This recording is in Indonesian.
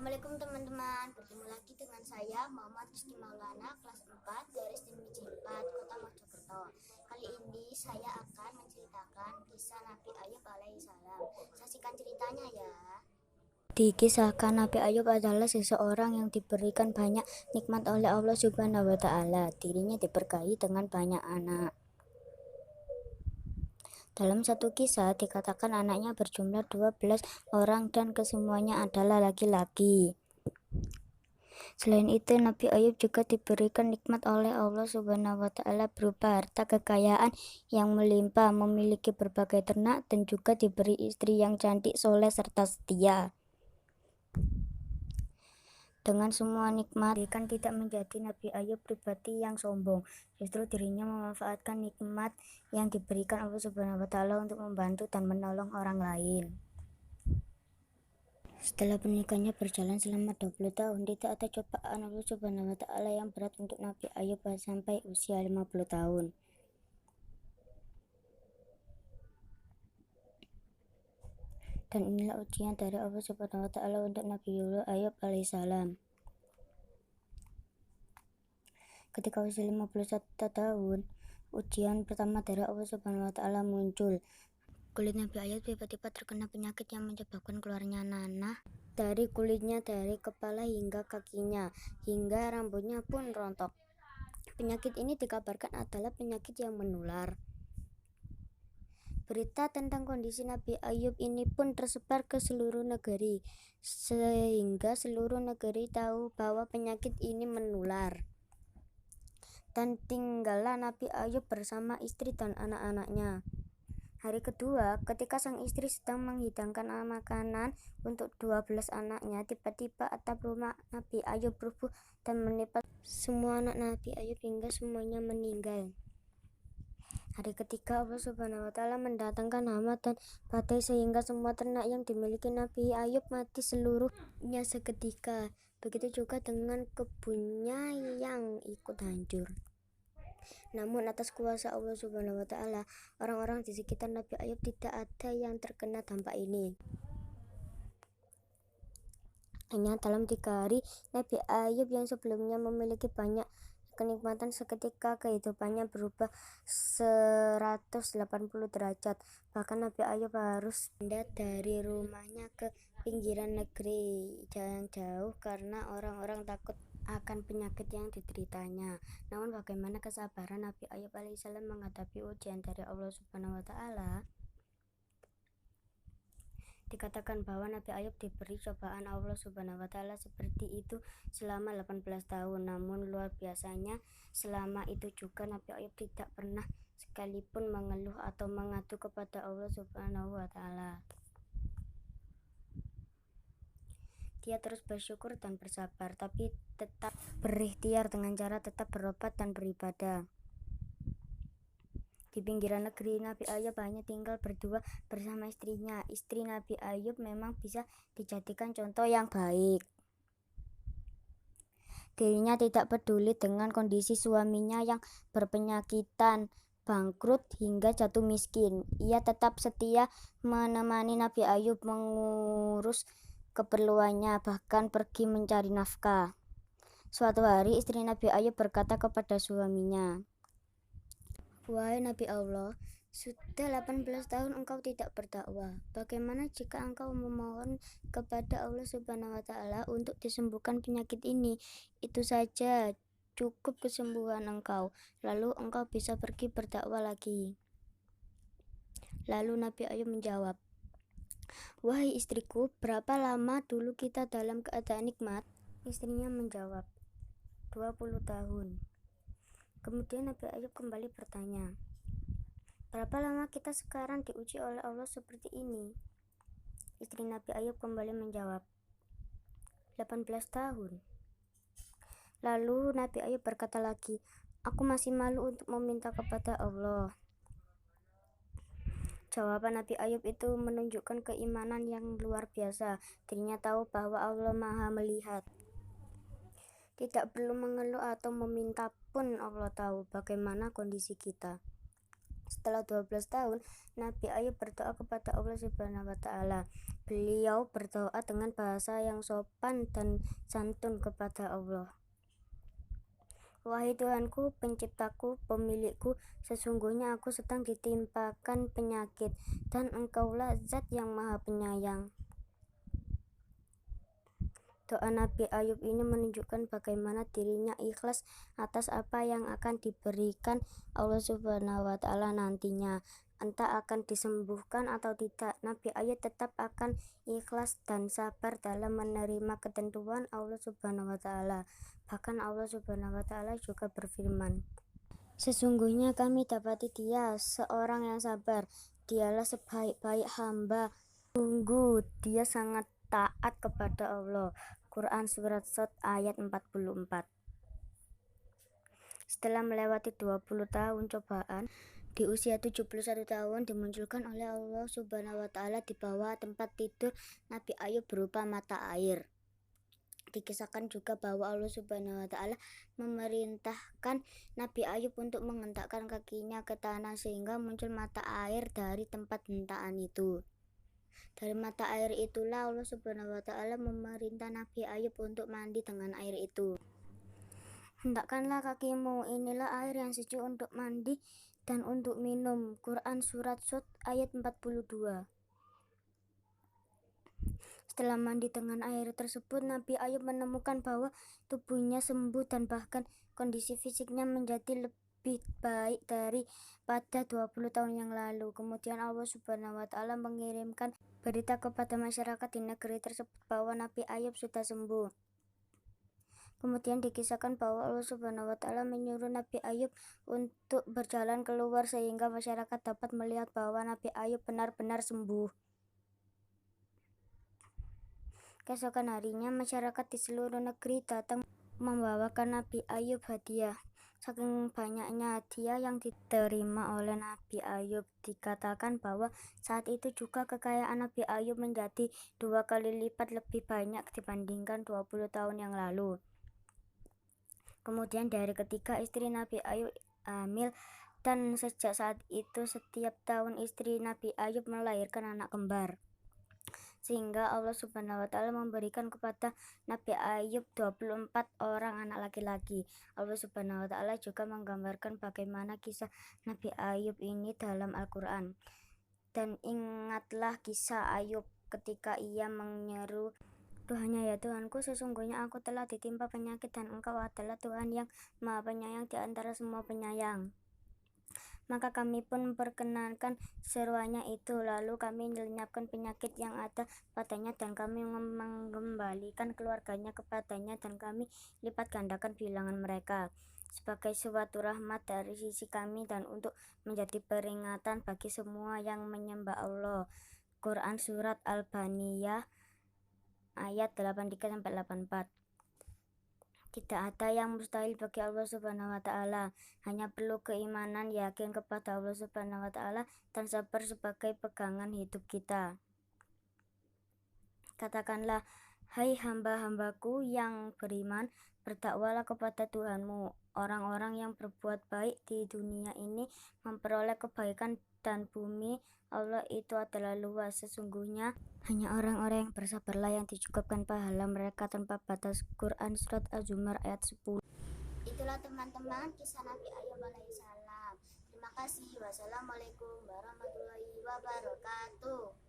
Assalamualaikum teman-teman, bertemu lagi dengan saya Muhammad Rizky Maulana, kelas 4 dari STMJ 4, Kota Mojokerto. Kali ini saya akan menceritakan kisah Nabi Ayub alaihissalam. Saksikan ceritanya ya. Dikisahkan Nabi Ayub adalah seseorang yang diberikan banyak nikmat oleh Allah Subhanahu wa Ta'ala. Dirinya diberkahi dengan banyak anak. Dalam satu kisah dikatakan anaknya berjumlah 12 orang dan kesemuanya adalah laki-laki. Selain itu, Nabi Ayub juga diberikan nikmat oleh Allah Subhanahu wa Ta'ala berupa harta kekayaan yang melimpah, memiliki berbagai ternak, dan juga diberi istri yang cantik, soleh, serta setia. Dengan semua nikmat, kan tidak menjadi Nabi Ayub pribadi yang sombong. Justru dirinya memanfaatkan nikmat yang diberikan Allah Subhanahu wa Ta'ala untuk membantu dan menolong orang lain. Setelah pernikahannya berjalan selama 20 tahun, tidak ada cobaan Allah Subhanahu wa Ta'ala yang berat untuk Nabi Ayub sampai usia 50 tahun. Dan inilah ujian dari Allah Subhanahu wa Ta'ala untuk Nabi Ayub alaihissalam. Ketika usia 51 tahun, ujian pertama dari Allah Subhanahu wa Ta'ala muncul. Kulit Nabi Ayub tiba-tiba terkena penyakit yang menyebabkan keluarnya nanah dari kulitnya, dari kepala hingga kakinya, hingga rambutnya pun rontok. Penyakit ini dikabarkan adalah penyakit yang menular. Berita tentang kondisi Nabi Ayub ini pun tersebar ke seluruh negeri, sehingga seluruh negeri tahu bahwa penyakit ini menular. Dan tinggallah Nabi Ayub bersama istri dan anak-anaknya. Hari kedua, ketika sang istri sedang menghidangkan makanan untuk 12 anaknya, tiba-tiba atap rumah Nabi Ayub rubuh dan menimpa semua anak Nabi Ayub hingga semuanya meninggal. Hari ketiga, Allah Subhanahu wa Ta'ala mendatangkan hama dan badai sehingga semua ternak yang dimiliki Nabi Ayub mati seluruhnya seketika. Begitu juga dengan kebunnya yang ikut hancur. Namun atas kuasa Allah Subhanahu wa Ta'ala, orang-orang di sekitar Nabi Ayub tidak ada yang terkena dampak ini. Hanya dalam 3 hari, Nabi Ayub yang sebelumnya memiliki banyak kenikmatan seketika kehidupannya berubah 180 derajat. Bahkan Nabi Ayub harus pindah dari rumahnya ke pinggiran negeri yang jauh karena orang-orang takut akan penyakit yang dideritanya. Namun bagaimana kesabaran Nabi Ayub alaihissalam menghadapi ujian dari Allah Subhanahu wa Ta'ala? Dikatakan bahwa Nabi Ayub diberi cobaan Allah Subhanahu wa Ta'ala seperti itu selama 18 tahun. Namun luar biasanya, selama itu juga Nabi Ayub tidak pernah sekalipun mengeluh atau mengadu kepada Allah Subhanahu wa Ta'ala. Dia terus bersyukur dan bersabar, tapi tetap berikhtiar dengan cara tetap berobat dan beribadah. Di pinggiran negeri, Nabi Ayub hanya tinggal berdua bersama istrinya. Istri Nabi Ayub memang bisa dijadikan contoh yang baik. Dirinya tidak peduli dengan kondisi suaminya yang berpenyakitan, bangkrut, hingga jatuh miskin. Ia tetap setia menemani Nabi Ayub mengurus keperluannya, bahkan pergi mencari nafkah. Suatu hari istri Nabi Ayub berkata kepada suaminya, "Wahai Nabi Allah, sudah 18 tahun engkau tidak berdakwah. Bagaimana jika engkau memohon kepada Allah Subhanahu wa Ta'ala untuk disembuhkan penyakit ini? Itu saja cukup kesembuhan engkau. Lalu engkau bisa pergi berdakwah lagi." Lalu Nabi Ayub menjawab, "Wahai istriku, berapa lama dulu kita dalam keadaan nikmat?" Istrinya menjawab, 20 tahun. Kemudian Nabi Ayub kembali bertanya, "Berapa lama kita sekarang diuji oleh Allah seperti ini?" Istri Nabi Ayub kembali menjawab, 18 tahun. Lalu Nabi Ayub berkata lagi, "Aku masih malu untuk meminta kepada Allah." Jawaban Nabi Ayub itu menunjukkan keimanan yang luar biasa. Dirinya tahu bahwa Allah Maha melihat. Tidak perlu mengeluh atau meminta pun Allah tahu bagaimana kondisi kita. Setelah 12 tahun, Nabi Ayub berdoa kepada Allah Subhanahu wa Ta'ala. Beliau berdoa dengan bahasa yang sopan dan santun kepada Allah. Wahai Tuhanku, penciptaku, pemilikku, sesungguhnya aku sedang ditimpakan penyakit, dan Engkaulah Zat yang Maha Penyayang. Doa Nabi Ayub ini menunjukkan bagaimana dirinya ikhlas atas apa yang akan diberikan Allah Subhanahu wa Ta'ala nantinya. Entah akan disembuhkan atau tidak, Nabi Ayub tetap akan ikhlas dan sabar dalam menerima ketentuan Allah Subhanahu wa Ta'ala. Bahkan Allah Subhanahu wa Ta'ala juga berfirman, sesungguhnya kami dapati dia seorang yang sabar, dialah sebaik-baik hamba, sungguh dia sangat taat kepada Allah. Quran Surat Shad ayat 44. Setelah melewati 20 tahun cobaan, di usia 71 tahun dimunculkan oleh Allah Subhanahu wa Ta'ala di bawah tempat tidur Nabi Ayub berupa mata air. Dikisahkan juga bahwa Allah Subhanahu wa Ta'ala memerintahkan Nabi Ayub untuk menghentakkan kakinya ke tanah sehingga muncul mata air dari tempat hentakan itu. Dari mata air itulah Allah Subhanahu wa Ta'ala memerintah Nabi Ayub untuk mandi dengan air itu. Hentakkanlah kakimu, inilah air yang sejuk untuk mandi dan untuk minum. Quran Surat Shad ayat 42. Setelah mandi dengan air tersebut, Nabi Ayub menemukan bahwa tubuhnya sembuh dan bahkan kondisi fisiknya menjadi lebih baik daripada 20 tahun yang lalu. Kemudian Allah Subhanahu wa Ta'ala mengirimkan berita kepada masyarakat di negeri tersebut bahwa Nabi Ayub sudah sembuh. Kemudian dikisahkan bahwa Allah Subhanahu wa Ta'ala menyuruh Nabi Ayub untuk berjalan keluar sehingga masyarakat dapat melihat bahwa Nabi Ayub benar-benar sembuh. Keesokan harinya masyarakat di seluruh negeri datang membawakan Nabi Ayub hadiah. Saking banyaknya hadiah yang diterima oleh Nabi Ayub, dikatakan bahwa saat itu juga kekayaan Nabi Ayub menjadi 2 kali lipat lebih banyak dibandingkan 20 tahun yang lalu. Kemudian dari ketiga istri Nabi Ayub hamil, dan sejak saat itu setiap tahun istri Nabi Ayub melahirkan anak kembar, sehingga Allah Subhanahu wa Ta'ala memberikan kepada Nabi Ayub 24 orang anak laki-laki. Allah Subhanahu wa Ta'ala juga menggambarkan bagaimana kisah Nabi Ayub ini dalam Al-Quran. Dan ingatlah kisah Ayub ketika ia menyeru doanya, ya Tuhanku, sesungguhnya aku telah ditimpa penyakit dan Engkau adalah Tuhan yang Maha Penyayang di antara semua penyayang. Maka kami pun memperkenankan seruannya itu, lalu kami melenyapkan penyakit yang ada padanya dan kami mengembalikan keluarganya kepadanya dan kami lipat gandakan bilangan mereka sebagai suatu rahmat dari sisi kami dan untuk menjadi peringatan bagi semua yang menyembah Allah. Quran Surat Al-Baniyah ayat 83-84. Tidak ada yang mustahil bagi Allah Subhanahu wa Ta'ala. Hanya perlu keimanan, yakin kepada Allah Subhanahu wa Ta'ala, dan sabar sebagai pegangan hidup kita. Katakanlah, hai hamba-hambaku yang beriman, berdakwalah kepada Tuhanmu. Orang-orang yang berbuat baik di dunia ini memperoleh kebaikan, dan bumi Allah itu adalah luas. Sesungguhnya hanya orang-orang yang bersabarlah yang dicukupkan pahala mereka tanpa batas. Quran Surat Az-Zumar ayat 10. Itulah teman-teman kisah Nabi Ayub alaihissalam. Terima kasih. Wassalamualaikum warahmatullahi wabarakatuh.